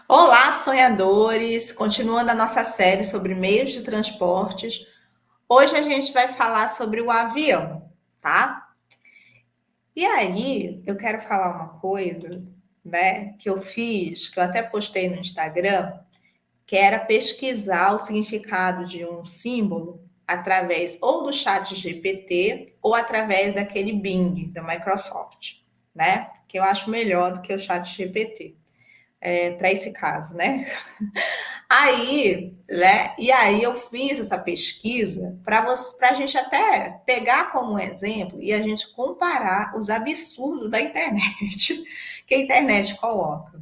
Olá, sonhadores! Continuando a nossa série sobre meios de transportes, hoje a gente vai falar sobre o avião, tá? E aí, eu quero falar uma coisa, né, que eu fiz, que eu até postei no Instagram, que era pesquisar o significado de um símbolo através ou do chat GPT ou através daquele Bing da Microsoft, né? Que eu acho melhor do que o chat GPT, para esse caso, né? Aí, né? E aí eu fiz essa pesquisa para a gente até pegar como exemplo e a gente comparar os absurdos da internet que a internet coloca.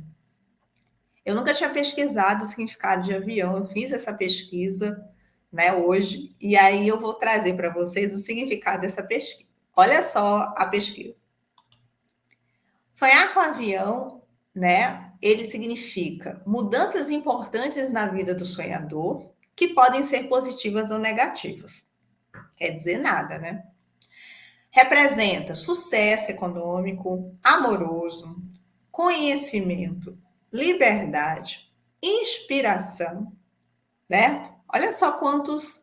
Eu nunca tinha pesquisado o significado de avião, eu fiz essa pesquisa, né, hoje, e aí eu vou trazer para vocês o significado dessa pesquisa. Olha só a pesquisa. Sonhar com avião, né? Ele significa mudanças importantes na vida do sonhador, que podem ser positivas ou negativas. Quer dizer nada, né? Representa sucesso econômico, amoroso, conhecimento, liberdade, inspiração, né? Olha só quantos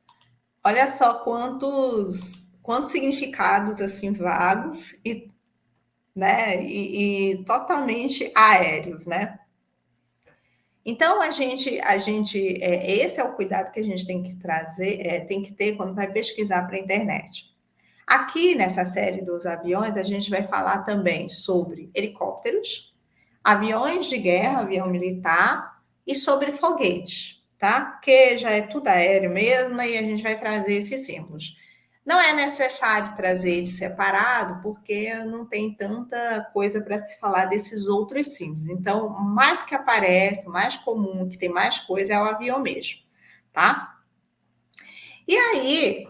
significados assim vagos e, né, e totalmente aéreos, né? Então esse é o cuidado que a gente tem que trazer, tem que ter quando vai pesquisar para a internet. Aqui nessa série dos aviões, a gente vai falar também sobre helicópteros, aviões de guerra, avião militar e sobre foguetes, tá? Porque já é tudo aéreo mesmo e a gente vai trazer esses símbolos. Não é necessário trazer ele separado, porque não tem tanta coisa para se falar desses outros símbolos. Então, o mais que aparece, o mais comum, que tem mais coisa, é o avião mesmo, tá? E aí,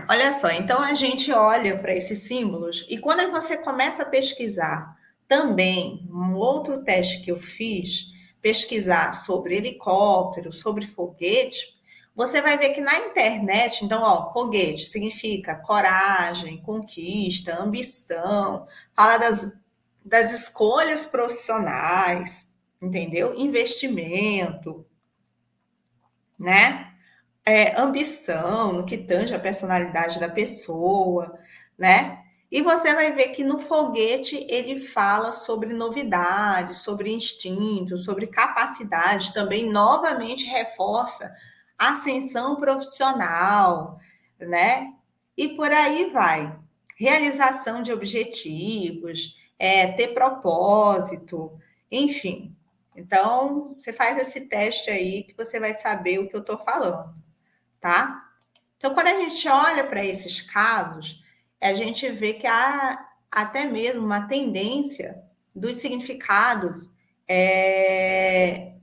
olha só, então a gente olha para esses símbolos e quando você começa a pesquisar também, um outro teste que eu fiz, pesquisar sobre helicóptero, sobre foguete, você vai ver que na internet, então, ó, foguete significa coragem, conquista, ambição, fala das escolhas profissionais, entendeu? Investimento, né? Ambição, no que tange a personalidade da pessoa, né? E você vai ver que no foguete ele fala sobre novidade, sobre instinto, sobre capacidade, também novamente reforça a ascensão profissional, né? E por aí vai. Realização de objetivos, ter propósito, enfim. Então, você faz esse teste aí que você vai saber o que eu estou falando, tá? Então, quando a gente olha para esses casos, a gente vê que há até mesmo uma tendência dos significados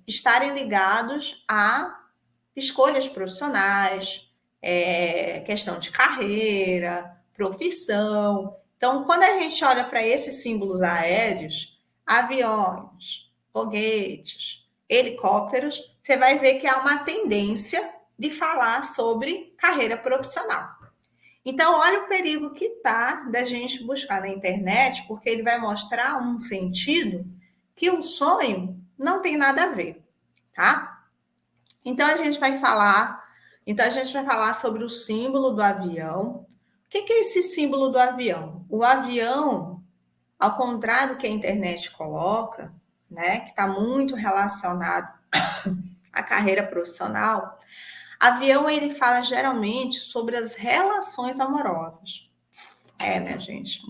estarem ligados a escolhas profissionais, questão de carreira, profissão. Então, quando a gente olha para esses símbolos aéreos, aviões, foguetes, helicópteros, você vai ver que há uma tendência de falar sobre carreira profissional. Então, olha o perigo que tá da gente buscar na internet, porque ele vai mostrar um sentido que o sonho não tem nada a ver, tá? Então a gente vai falar sobre o símbolo do avião. O que é esse símbolo do avião? O avião, ao contrário do que a internet coloca, né, que está muito relacionado à carreira profissional, avião ele fala geralmente sobre as relações amorosas. Minha gente,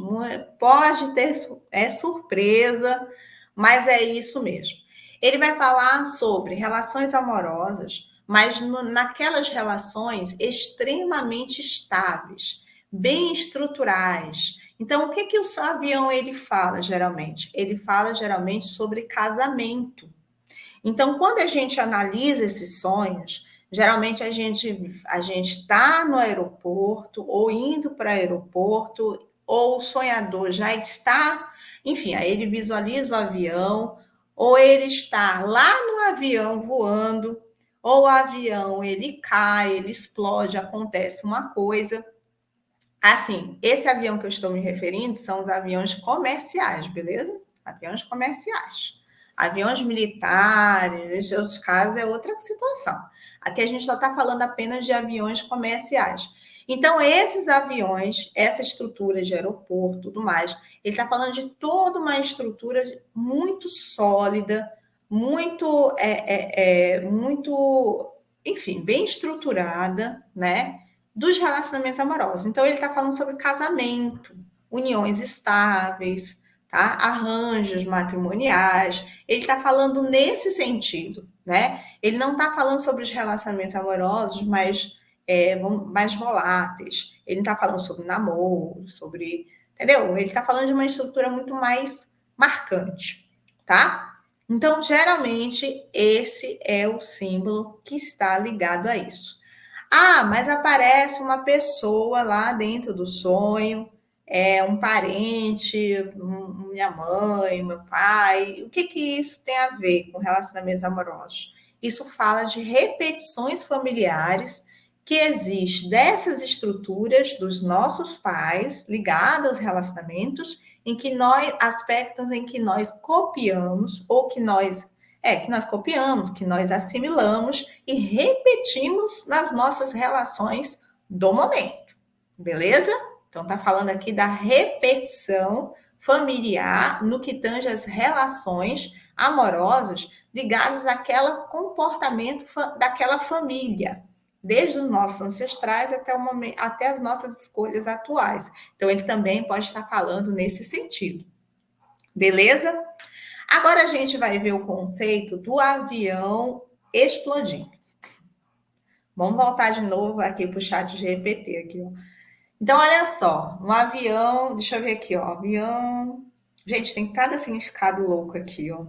pode ter surpresa, mas é isso mesmo. Ele vai falar sobre relações amorosas, mas naquelas relações extremamente estáveis, bem estruturais. Então, o que o avião ele fala geralmente? Ele fala geralmente sobre casamento. Então, quando a gente analisa esses sonhos, geralmente a gente está no aeroporto ou indo para o aeroporto, ou o sonhador já está, enfim, aí ele visualiza o avião, ou ele está lá no avião voando, ou o avião ele cai, ele explode, acontece uma coisa. Assim, esse avião que eu estou me referindo são os aviões comerciais, beleza? Aviões comerciais. Aviões militares, em outros casos, é outra situação. Aqui a gente só está falando apenas de aviões comerciais. Então, esses aviões, essa estrutura de aeroporto, tudo mais, ele está falando de toda uma estrutura muito sólida, muito, enfim, bem estruturada, né? Dos relacionamentos amorosos. Então, ele está falando sobre casamento, uniões estáveis, tá? Arranjos matrimoniais. Ele está falando nesse sentido, né? Ele não está falando sobre os relacionamentos amorosos, mas mais voláteis. Ele não está falando sobre namoro, sobre. Entendeu? Ele está falando de uma estrutura muito mais marcante, tá? Então, geralmente, esse é o símbolo que está ligado a isso. Ah, mas aparece uma pessoa lá dentro do sonho, um parente, minha mãe, meu pai. O que que isso tem a ver com relacionamentos amorosos? Isso fala de repetições familiares que existem dessas estruturas dos nossos pais ligadas aos relacionamentos, em que nós, aspectos em que nós copiamos ou que nós copiamos, que nós assimilamos e repetimos nas nossas relações do momento. Beleza? Então, está falando aqui da repetição familiar no que tange as relações amorosas ligadas àquele comportamento daquela família, desde os nossos ancestrais até o momento, até as nossas escolhas atuais. Então, ele também pode estar falando nesse sentido. Beleza? Agora a gente vai ver o conceito do avião explodindo. Vamos voltar de novo aqui para o chat GPT aqui, ó. Então, olha só, um avião, deixa eu ver aqui, ó, avião. Gente, tem cada significado louco aqui, ó.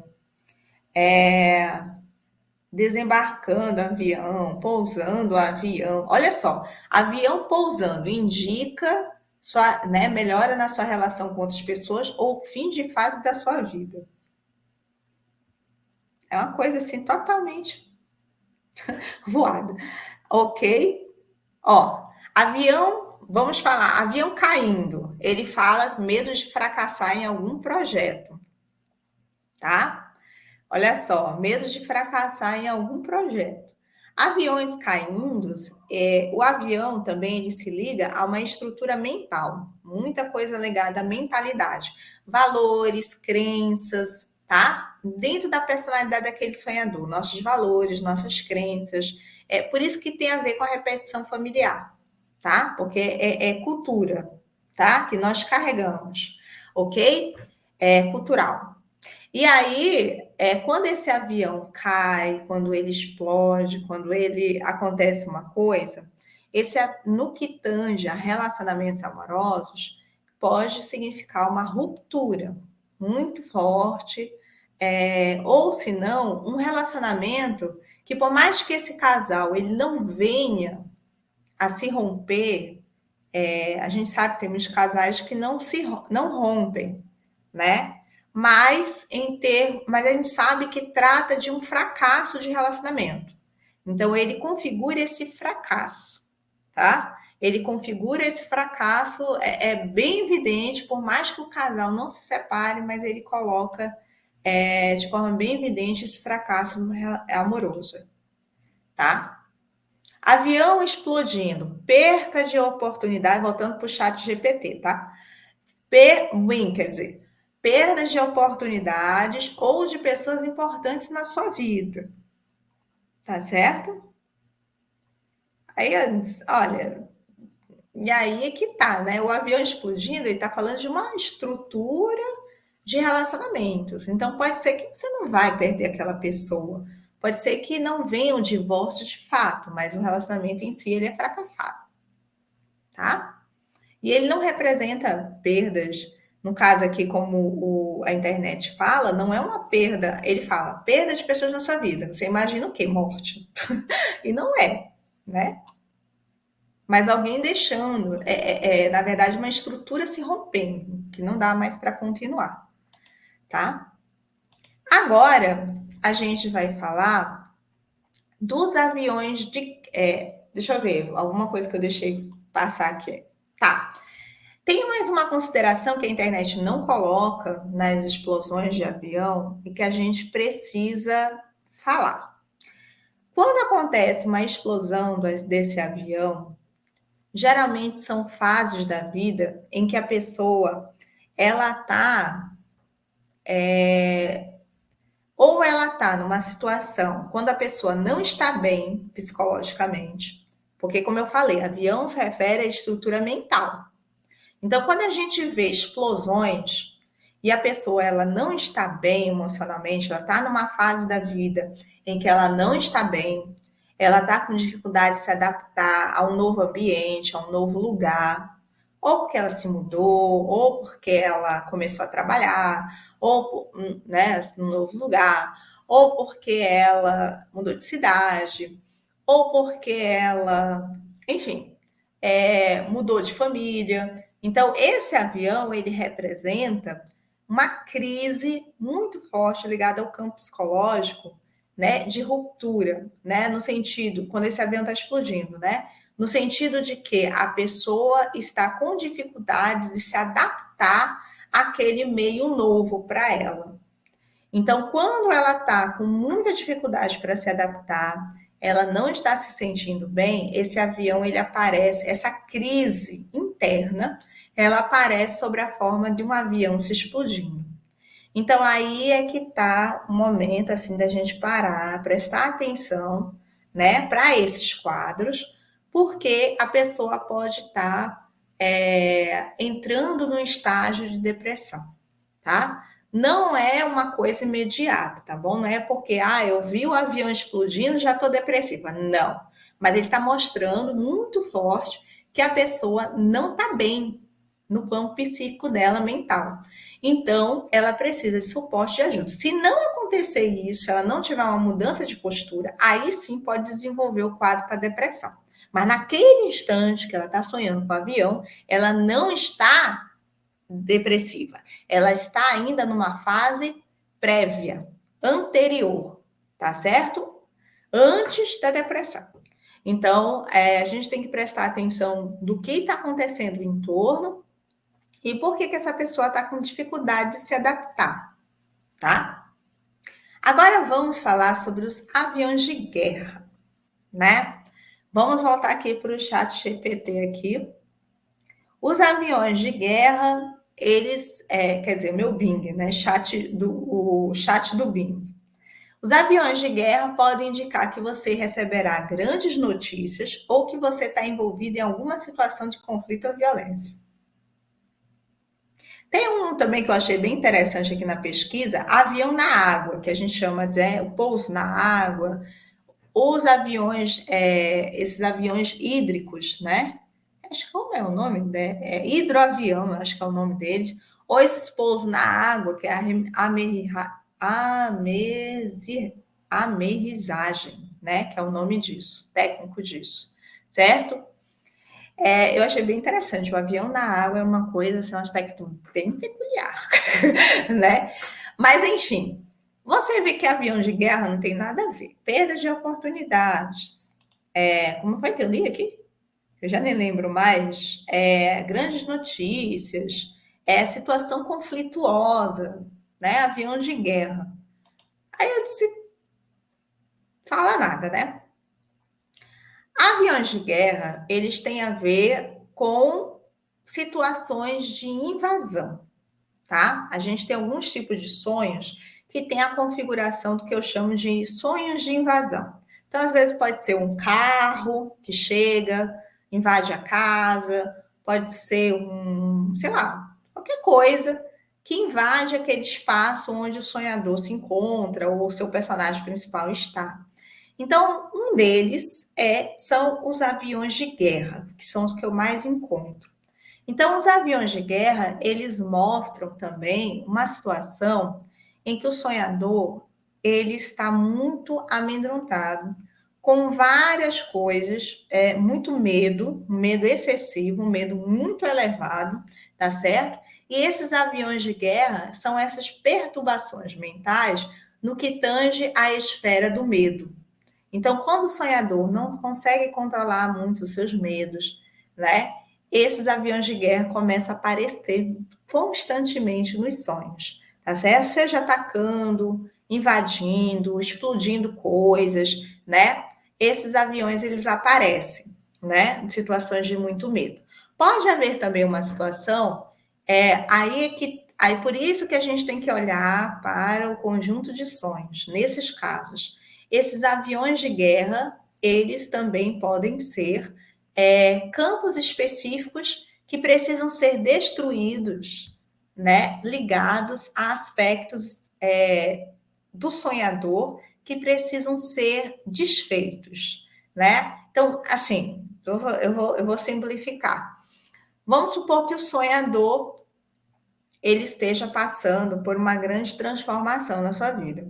Desembarcando avião, pousando avião. Olha só, avião pousando indica sua, né, melhora na sua relação com outras pessoas ou fim de fase da sua vida. É uma coisa assim totalmente voada. Ok? Ó, avião, vamos falar, avião caindo. Ele fala medo de fracassar em algum projeto, tá? Olha só, medo de fracassar em algum projeto. Aviões caindo, o avião também ele se liga a uma estrutura mental, muita coisa ligada à mentalidade, valores, crenças, tá? Dentro da personalidade daquele sonhador, nossos valores, nossas crenças. É por isso que tem a ver com a repetição familiar, tá? Porque é cultura, tá? Que nós carregamos, ok? É cultural. E aí, quando esse avião cai, quando ele explode, quando ele acontece uma coisa, no que tange a relacionamentos amorosos, pode significar uma ruptura muito forte, ou se não, um relacionamento que por mais que esse casal ele não venha a se romper, a gente sabe que tem muitos casais que não rompem, né? Mas a gente sabe que trata de um fracasso de relacionamento. Então ele configura esse fracasso, tá? Ele configura esse fracasso, é bem evidente, por mais que o casal não se separe, mas ele coloca de forma bem evidente esse fracasso amoroso, tá? Avião explodindo, perca de oportunidade, voltando para o chat GPT, tá? Quer dizer, perdas de oportunidades ou de pessoas importantes na sua vida. Tá certo? Aí, olha, e aí é que tá, né? O avião explodindo, ele tá falando de uma estrutura de relacionamentos. Então, pode ser que você não vai perder aquela pessoa. Pode ser que não venha um divórcio de fato, mas o relacionamento em si ele é fracassado, tá? E ele não representa perdas, no caso aqui, como a internet fala, não é uma perda, ele fala perda de pessoas na sua vida. Você imagina o quê? Morte. E não é, né? Mas alguém deixando, na verdade, uma estrutura se rompendo, que não dá mais para continuar, tá? Agora, a gente vai falar dos aviões de. Deixa eu ver, alguma coisa que eu deixei passar aqui. Tá. Tem mais uma consideração que a internet não coloca nas explosões de avião e que a gente precisa falar. Quando acontece uma explosão desse avião, geralmente são fases da vida em que a pessoa ela está ou ela está numa situação quando a pessoa não está bem psicologicamente, porque como eu falei, avião se refere à estrutura mental. Então, quando a gente vê explosões e a pessoa ela não está bem emocionalmente, ela está numa fase da vida em que ela não está bem, ela está com dificuldade de se adaptar a um novo ambiente, a um novo lugar, ou porque ela se mudou, ou porque ela começou a trabalhar, ou né, num novo lugar, ou porque ela mudou de cidade, ou porque ela, enfim, mudou de família. Então, esse avião, ele representa uma crise muito forte ligada ao campo psicológico, né, de ruptura, né, no sentido, quando esse avião está explodindo, né, no sentido de que a pessoa está com dificuldades de se adaptar àquele meio novo para ela. Então, quando ela está com muita dificuldade para se adaptar, ela não está se sentindo bem, esse avião ele aparece, essa crise interna, ela aparece sobre a forma de um avião se explodindo. Então aí é que está o momento assim da gente parar, prestar atenção, né, para esses quadros, porque a pessoa pode estar entrando num estágio de depressão, tá? Não é uma coisa imediata, tá bom? Não é porque, eu vi o avião explodindo, já estou depressiva. Não. Mas ele está mostrando muito forte que a pessoa não está bem no plano psíquico dela, mental. Então, ela precisa de suporte e ajuda. Se não acontecer isso, se ela não tiver uma mudança de postura, aí sim pode desenvolver o quadro para depressão. Mas naquele instante que ela está sonhando com o avião, ela não está depressiva. Ela está ainda numa fase prévia, anterior, tá certo? Antes da depressão. Então, a gente tem que prestar atenção do que está acontecendo em torno e por que essa pessoa está com dificuldade de se adaptar, tá? Agora vamos falar sobre os aviões de guerra, né? Vamos voltar aqui para o chat GPT aqui. Os aviões de guerra, eles, quer dizer, meu Bing, né? O chat do Bing. Os aviões de guerra podem indicar que você receberá grandes notícias ou que você está envolvido em alguma situação de conflito ou violência. Tem um também que eu achei bem interessante aqui na pesquisa, avião na água, que a gente chama de o pouso na água, os aviões, esses aviões hídricos, né? Acho que como é o nome, né? Hidroavião, acho que é o nome deles, ou esses pousos na água, que é a amerizagem, né? Que é o nome disso, técnico disso, certo? Eu achei bem interessante. O avião na água é uma coisa, assim, um aspecto bem peculiar, né? Mas, enfim, você vê que avião de guerra não tem nada a ver. Perda de oportunidades. Como foi que eu li aqui? Eu já nem lembro mais. Grandes notícias. Situação conflituosa, né? Avião de guerra. Aí eu disse, fala nada, né? Aviões de guerra, eles têm a ver com situações de invasão, tá? A gente tem alguns tipos de sonhos que tem a configuração do que eu chamo de sonhos de invasão. Então, às vezes pode ser um carro que chega, invade a casa, pode ser sei lá, qualquer coisa que invade aquele espaço onde o sonhador se encontra ou o seu personagem principal está. Então, um deles são os aviões de guerra, que são os que eu mais encontro. Então, os aviões de guerra, eles mostram também uma situação em que o sonhador, ele está muito amedrontado, com várias coisas, muito medo, um medo excessivo, um medo muito elevado, tá certo? E esses aviões de guerra são essas perturbações mentais no que tange à esfera do medo. Então, quando o sonhador não consegue controlar muito os seus medos, né? esses aviões de guerra começam a aparecer constantemente nos sonhos, tá certo? Seja atacando, invadindo, explodindo coisas, né? Esses aviões, eles aparecem, né? Em situações de muito medo. Pode haver também uma situação, aí por isso que a gente tem que olhar para o conjunto de sonhos. Nesses casos, esses aviões de guerra, eles também podem ser campos específicos que precisam ser destruídos, né, ligados a aspectos do sonhador que precisam ser desfeitos, né? Então, assim, eu vou simplificar. Vamos supor que o sonhador ele esteja passando por uma grande transformação na sua vida.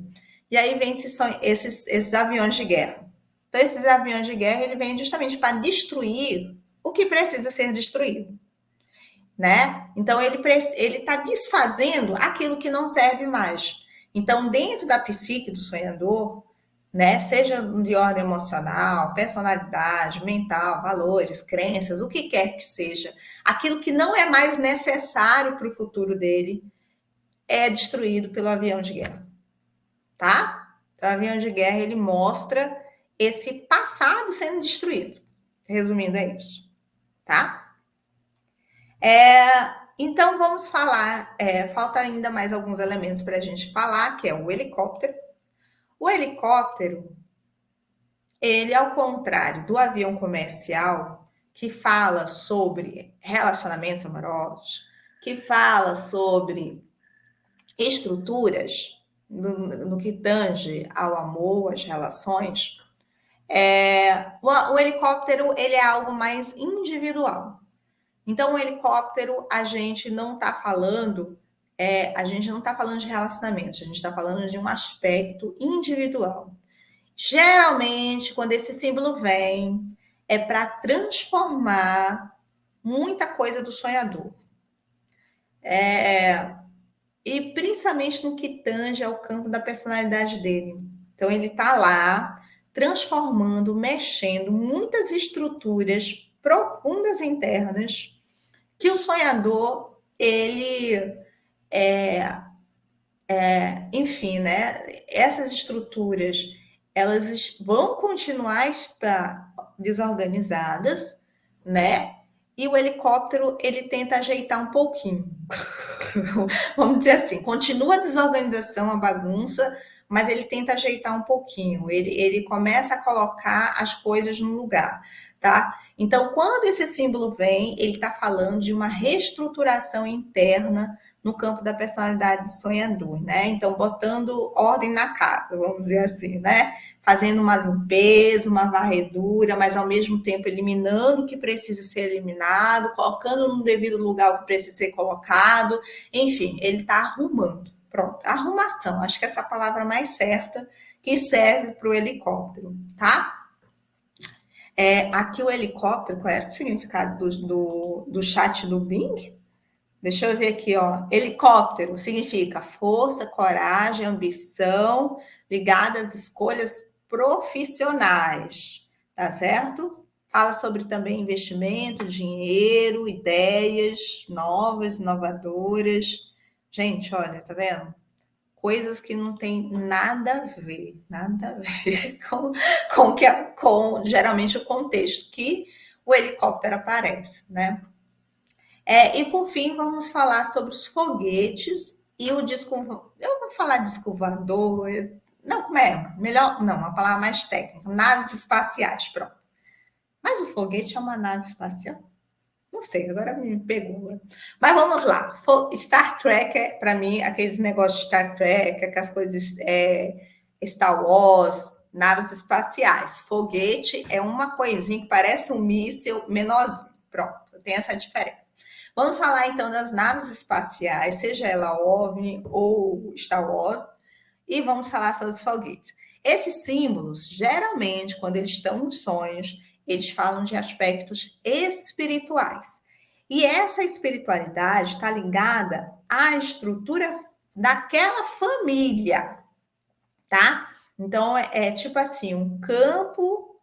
E aí vem esses aviões de guerra. Então, esses aviões de guerra, ele vem justamente para destruir o que precisa ser destruído, né? Então, ele está desfazendo aquilo que não serve mais. Então, dentro da psique do sonhador, né, seja de ordem emocional, personalidade, mental, valores, crenças, o que quer que seja, aquilo que não é mais necessário para o futuro dele é destruído pelo avião de guerra, tá? Então, o avião de guerra, ele mostra esse passado sendo destruído. Resumindo, é isso, tá? Então, vamos falar, falta ainda mais alguns elementos para a gente falar, que é o helicóptero. O helicóptero, ele, ao contrário do avião comercial, que fala sobre relacionamentos amorosos, que fala sobre estruturas, no que tange ao amor, às relações, o helicóptero ele é algo mais individual. Então, o helicóptero, a gente não está falando de relacionamento, a gente está falando de um aspecto individual. Geralmente, quando esse símbolo vem, é para transformar muita coisa do sonhador. E principalmente no que tange ao campo da personalidade dele. Então, ele está lá transformando, mexendo muitas estruturas profundas internas que o sonhador, ele, enfim, né? Essas estruturas, elas vão continuar a estar desorganizadas, né? E o helicóptero, ele tenta ajeitar um pouquinho. Vamos dizer assim, continua a desorganização, a bagunça, mas ele tenta ajeitar um pouquinho. Ele começa a colocar as coisas no lugar, tá? Então, quando esse símbolo vem, ele está falando de uma reestruturação interna no campo da personalidade do sonhador, né? Então, botando ordem na casa, vamos dizer assim, né? Fazendo uma limpeza, uma varredura, mas ao mesmo tempo eliminando o que precisa ser eliminado, colocando no devido lugar o que precisa ser colocado. Enfim, ele está arrumando. Pronto, arrumação, acho que essa é a palavra mais certa que serve para o helicóptero, tá? Aqui o helicóptero, qual era o significado do chat do Bing? Deixa eu ver aqui, ó. Helicóptero significa força, coragem, ambição, ligada às escolhas profissionais, tá certo? Fala sobre também investimento, dinheiro, ideias novas, inovadoras. Gente, olha, tá vendo? Coisas que não tem nada a ver com geralmente o contexto que o helicóptero aparece, né? E por fim, vamos falar sobre os foguetes e o disco. Eu vou falar disco voador. Não, como é? Melhor, não, uma palavra mais técnica. Naves espaciais, pronto. Mas o foguete é uma nave espacial? Não sei, agora me pegou. Mas vamos lá. Star Trek, para mim, aqueles negócios de Star Trek, aquelas coisas Star Wars, naves espaciais. Foguete é uma coisinha que parece um míssil menorzinho. Pronto, tem essa diferença. Vamos falar então das naves espaciais, seja ela OVNI ou Star Wars, e vamos falar sobre os foguetes. Esses símbolos, geralmente, quando eles estão nos sonhos, eles falam de aspectos espirituais. E essa espiritualidade está ligada à estrutura daquela família, tá? Então, é tipo assim, um campo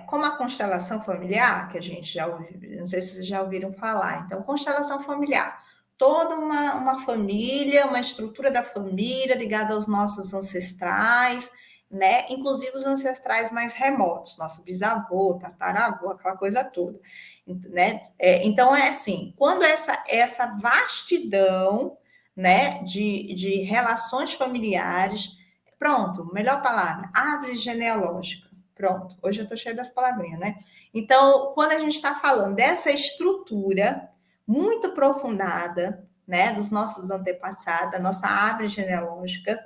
Como a constelação familiar, que a gente já ouviu, não sei se vocês já ouviram falar. Então, constelação familiar, toda uma família, uma estrutura da família ligada aos nossos ancestrais, né? Inclusive os ancestrais mais remotos, nosso bisavô, tataravô, aquela coisa toda, né? Então, é assim, quando essa vastidão, né, de relações familiares, pronto, melhor palavra, árvore genealógica. Pronto, hoje eu estou cheia das palavrinhas, né? Então, quando a gente está falando dessa estrutura muito aprofundada, né, dos nossos antepassados, da nossa árvore genealógica,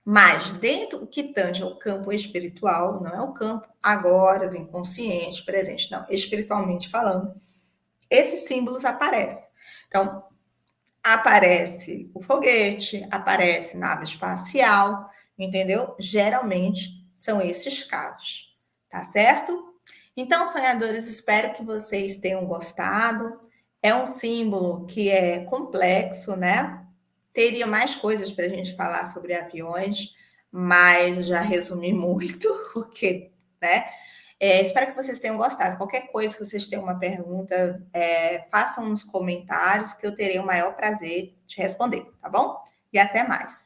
mas dentro o que tange ao campo espiritual, não é o campo agora do inconsciente, presente, não, espiritualmente falando, esses símbolos aparecem. Então, aparece o foguete, aparece nave espacial, entendeu? Geralmente são esses casos, tá certo? Então, sonhadores, espero que vocês tenham gostado. É um símbolo que é complexo, né? Teria mais coisas para a gente falar sobre aviões, mas já resumi muito, porque, né? Espero que vocês tenham gostado. Qualquer coisa que vocês tenham uma pergunta, façam nos comentários que eu terei o maior prazer de responder, tá bom? E até mais.